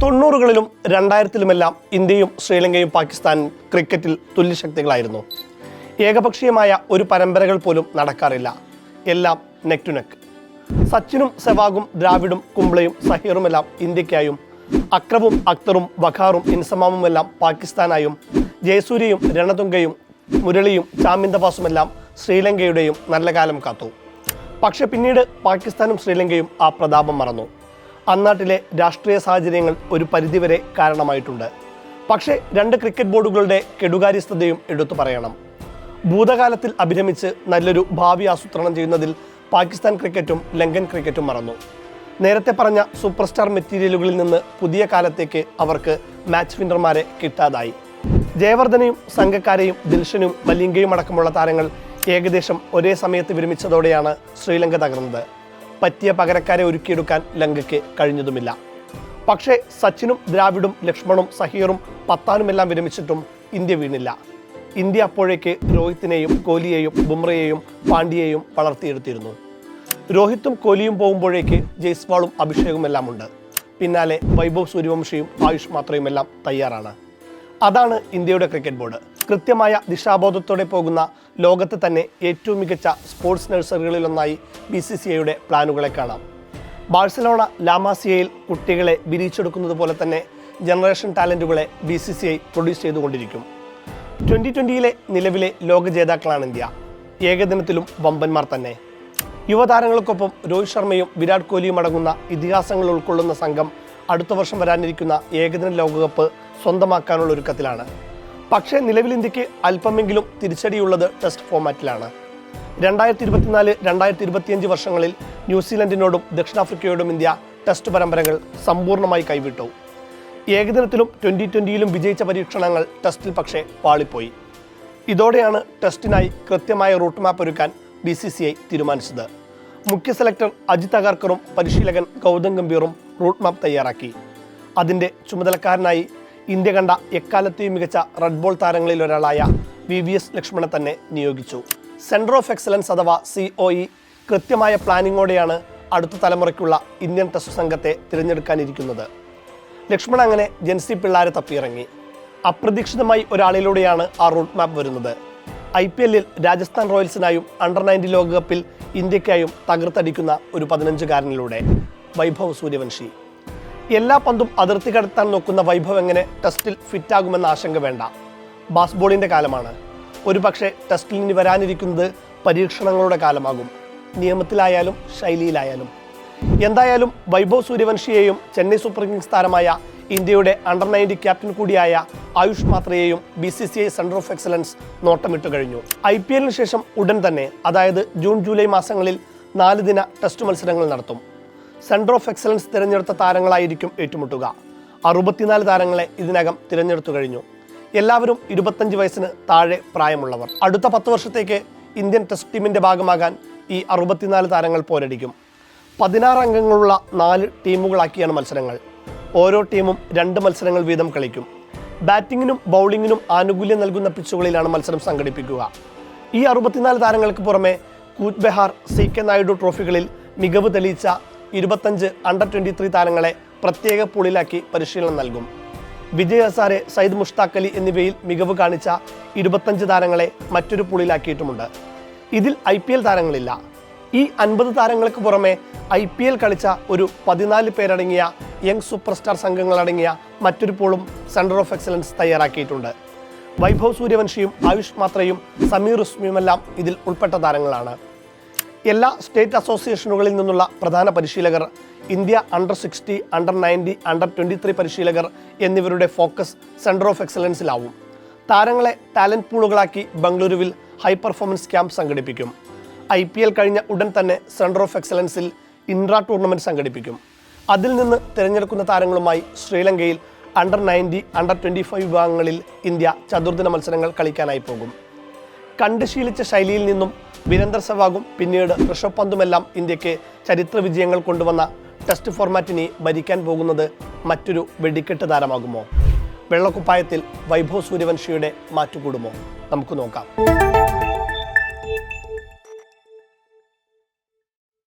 90കളിലും 2000-ലുമെല്ലാം ഇന്ത്യയും ശ്രീലങ്കയും പാകിസ്ഥാനും ക്രിക്കറ്റിൽ തുല്യശക്തികളായിരുന്നു. ഏകപക്ഷീയമായ ഒരു പരമ്പരകൾ പോലും നടക്കാറില്ല. എല്ലാം നെക്ക് ടു നെക്ക്. സച്ചിനും സെവാഗും ദ്രാവിഡും കുംബ്ലെയും സഹീറുമെല്ലാം ഇന്ത്യക്കായും അക്രവും അക്തറും വഖാറും ഇൻസമാമുമെല്ലാം പാകിസ്ഥാനായും ജയസൂര്യയും രണതുംഗയും മുരളിയും ചാമിന്ദവാസുമെല്ലാം ശ്രീലങ്കയുടെയും നല്ല കാലം കാത്തു. പക്ഷെ പിന്നീട് പാകിസ്ഥാനും ശ്രീലങ്കയും ആ പ്രതാപം മറന്നു. അന്നാട്ടിലെ രാഷ്ട്രീയ സാഹചര്യങ്ങൾ ഒരു പരിധിവരെ കാരണമായിട്ടുണ്ട്. പക്ഷേ രണ്ട് ക്രിക്കറ്റ് ബോർഡുകളുടെ കെടുകാര്യസ്ഥതയും എടുത്തു പറയണം. ഭൂതകാലത്തിൽ അഭിരമിച്ച് നല്ലൊരു ഭാവി ആസൂത്രണം ചെയ്യുന്നതിൽ പാകിസ്ഥാൻ ക്രിക്കറ്റും ലങ്കൻ ക്രിക്കറ്റും മറന്നു. നേരത്തെ പറഞ്ഞ സൂപ്പർ സ്റ്റാർ മെറ്റീരിയലുകളിൽ നിന്ന് പുതിയ കാലത്തേക്ക് അവർക്ക് മാച്ച് വിന്നർമാരെ കിട്ടാതായി. ജയവർദ്ധനയും സംഘക്കാരെയും ദിൽഷനും മലിംഗയും അടക്കമുള്ള താരങ്ങൾ ഏകദേശം ഒരേ സമയത്ത് വിരമിച്ചതോടെയാണ് ശ്രീലങ്ക തകർന്നത്. പറ്റിയ പകരക്കാരെ ഒരുക്കിയെടുക്കാൻ ലങ്കയ്ക്ക് കഴിഞ്ഞതുമില്ല. പക്ഷേ സച്ചിനും ദ്രാവിഡും ലക്ഷ്മണും സഹീറും പത്താനുമെല്ലാം വിരമിച്ചിട്ടും ഇന്ത്യ വീണില്ല. ഇന്ത്യ അപ്പോഴേക്ക് രോഹിത്തിനെയും കോഹ്ലിയെയും ബുംറയെയും പാണ്ഡ്യയെയും വളർത്തിയെടുത്തിരുന്നു. രോഹിത്തും കോഹ്ലിയും പോകുമ്പോഴേക്ക് ജയ്സ്വാളും അഭിഷേകുമെല്ലാം ഉണ്ട്. പിന്നാലെ വൈഭവ് സൂര്യവംശിയും ആയുഷ് മാത്രയുമെല്ലാം തയ്യാറാണ്. അതാണ് ഇന്ത്യയുടെ ക്രിക്കറ്റ് ബോർഡ്. കൃത്യമായ ദിശാബോധത്തോടെ പോകുന്ന ലോകത്ത് തന്നെ ഏറ്റവും മികച്ച സ്പോർട്സ് നഴ്സറികളിലൊന്നായി BCCIയുടെ പ്ലാനുകളെ കാണാം. ബാഴ്സലോണ ലാമാസിയയിൽ കുട്ടികളെ വിരിയിച്ചെടുക്കുന്നത് പോലെ തന്നെ ജനറേഷൻ ടാലൻറ്റുകളെ BCCI പ്രൊഡ്യൂസ് ചെയ്തുകൊണ്ടിരിക്കും. 2020-ലെ നിലവിലെ ലോക ജേതാക്കളാണ് ഇന്ത്യ. ഏകദിനത്തിലും വമ്പന്മാർ തന്നെ. യുവതാരങ്ങൾക്കൊപ്പം രോഹിത് ശർമ്മയും വിരാട് കോഹ്ലിയും അടങ്ങുന്ന ഇതിഹാസങ്ങൾ ഉൾക്കൊള്ളുന്ന സംഘം അടുത്ത വർഷം വരാനിരിക്കുന്ന ഏകദിന ലോകകപ്പ് സ്വന്തമാക്കാനുള്ള ഒരുക്കത്തിലാണ്. പക്ഷേ നിലവിൽ ഇന്ത്യക്ക് അല്പമെങ്കിലും തിരിച്ചടിയുള്ളത് ടെസ്റ്റ് ഫോമാറ്റിലാണ്. 2024-2025 വർഷങ്ങളിൽ ന്യൂസിലൻഡിനോടും ദക്ഷിണാഫ്രിക്കയോടും ഇന്ത്യ ടെസ്റ്റ് പരമ്പരകൾ സമ്പൂർണ്ണമായി കൈവിട്ടു. ഏകദിനത്തിലും 2020-ലും വിജയിച്ച പരീക്ഷണങ്ങൾ ടെസ്റ്റിൽ പക്ഷേ പാളിപ്പോയി. ഇതോടെയാണ് ടെസ്റ്റിനായി കൃത്യമായ റൂട്ട് മാപ്പ് ഒരുക്കാൻ BCCI തീരുമാനിച്ചത്. മുഖ്യ സെലക്ടർ അജിത് അഗർക്കറും പരിശീലകൻ ഗൗതം ഗംഭീറും റൂട്ട് മാപ്പ് തയ്യാറാക്കി. അതിൻ്റെ ചുമതലക്കാരനായി ഇന്ത്യ കണ്ട എക്കാലത്തെയും മികച്ച റെഡ് ബോൾ താരങ്ങളിൽ ഒരാളായ VVS ലക്ഷ്മണനെ തന്നെ നിയോഗിച്ചു. സെൻറ്റർ ഓഫ് എക്സലൻസ് അഥവാ COE കൃത്യമായ പ്ലാനിങ്ങോടെയാണ് അടുത്ത തലമുറയ്ക്കുള്ള ഇന്ത്യൻ ടെസ്റ്റ് സംഘത്തെ തിരഞ്ഞെടുക്കാനിരിക്കുന്നത്. ലക്ഷ്മൺ അങ്ങനെ ജൻസി പിള്ളാരെ തപ്പിയിറങ്ങി. അപ്രതീക്ഷിതമായി ഒരാളിലൂടെയാണ് ആ റൂട്ട് മാപ്പ് വരുന്നത്. IPL-ൽ രാജസ്ഥാൻ റോയൽസിനായും അണ്ടർ-19 ലോകകപ്പിൽ ഇന്ത്യക്കായും തകർത്തടിക്കുന്ന ഒരു 15-കാരനിലൂടെ വൈഭവ് സൂര്യവംശി. എല്ലാ പന്തും അതിർത്തി കടത്താൻ നോക്കുന്ന വൈഭവ് എങ്ങനെ ടെസ്റ്റിൽ ഫിറ്റാകുമെന്ന ആശങ്ക വേണ്ട. ബാസ്ബോളിൻ്റെ കാലമാണ്. ഒരു പക്ഷേ ടെസ്റ്റിൽ ഇനി വരാനിരിക്കുന്നത് പരീക്ഷണങ്ങളുടെ കാലമാകും, നിയമത്തിലായാലും ശൈലിയിലായാലും. എന്തായാലും വൈഭവ് സൂര്യവംശിയെയും ചെന്നൈ സൂപ്പർ കിങ്സ് താരമായ ഇന്ത്യയുടെ അണ്ടർ-19 ക്യാപ്റ്റൻ കൂടിയായ ആയുഷ് മാത്രയെയും BCCI സെൻറ്റർ ഓഫ് എക്സലൻസ് നോട്ടമിട്ട് കഴിഞ്ഞു. IPL-ന് ശേഷം ഉടൻ തന്നെ, അതായത് ജൂൺ ജൂലൈ മാസങ്ങളിൽ 4 ദിന ടെസ്റ്റ് മത്സരങ്ങൾ നടത്തും. സെൻറ്റർ ഓഫ് എക്സലൻസ് തിരഞ്ഞെടുത്ത താരങ്ങളായിരിക്കും ഏറ്റുമുട്ടുക. 64 താരങ്ങളെ ഇതിനകം തിരഞ്ഞെടുത്തു കഴിഞ്ഞു. എല്ലാവരും 25 വയസ്സിന് താഴെ പ്രായമുള്ളവർ. അടുത്ത 10 വർഷത്തേക്ക് ഇന്ത്യൻ ടെസ്റ്റ് ടീമിൻ്റെ ഭാഗമാകാൻ ഈ 64 താരങ്ങൾ പോരടിക്കും. 16 അംഗങ്ങളുള്ള 4 ടീമുകളാക്കിയാണ് മത്സരങ്ങൾ. ഓരോ ടീമും 2 മത്സരങ്ങൾ വീതം കളിക്കും. ബാറ്റിങ്ങിനും ബൗളിങ്ങിനും ആനുകൂല്യം നൽകുന്ന പിച്ചുകളിലാണ് മത്സരം സംഘടിപ്പിക്കുക. ഈ 64 താരങ്ങൾക്ക് പുറമെ കൂച്ച് ബെഹാർ, CK നായിഡു ട്രോഫികളിൽ മികവ് തെളിയിച്ച 25 അണ്ടർ-23 താരങ്ങളെ പ്രത്യേക പൂളിലാക്കി പരിശീലനം നൽകും. വിജയ് ഹസാരെ, സയ്യിദ് മുഷ്താഖ് അലി എന്നിവയിൽ മികവ് കാണിച്ച 25 താരങ്ങളെ മറ്റൊരു പൂളിലാക്കിയിട്ടുമുണ്ട്. ഇതിൽ IPL താരങ്ങളില്ല. ഈ 50 താരങ്ങൾക്ക് പുറമെ IPL കളിച്ച ഒരു 14 പേരടങ്ങിയ യങ് സൂപ്പർ സ്റ്റാർ സംഘങ്ങളടങ്ങിയ മറ്റൊരു പൂളും സെൻറ്റർ ഓഫ് എക്സലൻസ് തയ്യാറാക്കിയിട്ടുണ്ട്. വൈഭവ് സൂര്യവംശിയും ആയുഷ് മാത്രയും സമീർ ഉസ്മിയുമെല്ലാം ഇതിൽ ഉൾപ്പെട്ട താരങ്ങളാണ്. എല്ലാ സ്റ്റേറ്റ് അസോസിയേഷനുകളിൽ നിന്നുള്ള പ്രധാന പരിശീലകർ, ഇന്ത്യ അണ്ടർ-60, അണ്ടർ-90, അണ്ടർ-23 പരിശീലകർ എന്നിവരുടെ ഫോക്കസ് സെൻറ്റർ ഓഫ് എക്സലൻസിലാവും. താരങ്ങളെ ടാലൻറ്റ് പൂളുകളാക്കി ബംഗളൂരുവിൽ ഹൈ പെർഫോമൻസ് ക്യാമ്പ് സംഘടിപ്പിക്കും. IPL കഴിഞ്ഞ ഉടൻ തന്നെ സെൻറ്റർ ഓഫ് എക്സലൻസിൽ ഇൻട്രാ ടൂർണമെൻറ്റ് സംഘടിപ്പിക്കും. അതിൽ നിന്ന് തിരഞ്ഞെടുക്കുന്ന താരങ്ങളുമായി ശ്രീലങ്കയിൽ അണ്ടർ-90, അണ്ടർ-25 വിഭാഗങ്ങളിൽ ഇന്ത്യ ചതുർദിന മത്സരങ്ങൾ കളിക്കാനായി പോകും. കണ്ട് ശീലിച്ച ശൈലിയിൽ നിന്നും വീരേന്ദർ സെവാഗും പിന്നീട് ഋഷഭ് പന്തുമെല്ലാം ഇന്ത്യക്ക് ചരിത്ര വിജയങ്ങൾ കൊണ്ടുവന്ന ടെസ്റ്റ് ഫോർമാറ്റിനെ ഭരിക്കാൻ പോകുന്നത് മറ്റൊരു വെടിക്കെട്ട് താരമാകുമോ? വെള്ളക്കുപ്പായത്തിൽ വൈഭവ് സൂര്യവംശിയുടെ മാറ്റുകൂടുമോ? നമുക്ക് നോക്കാം.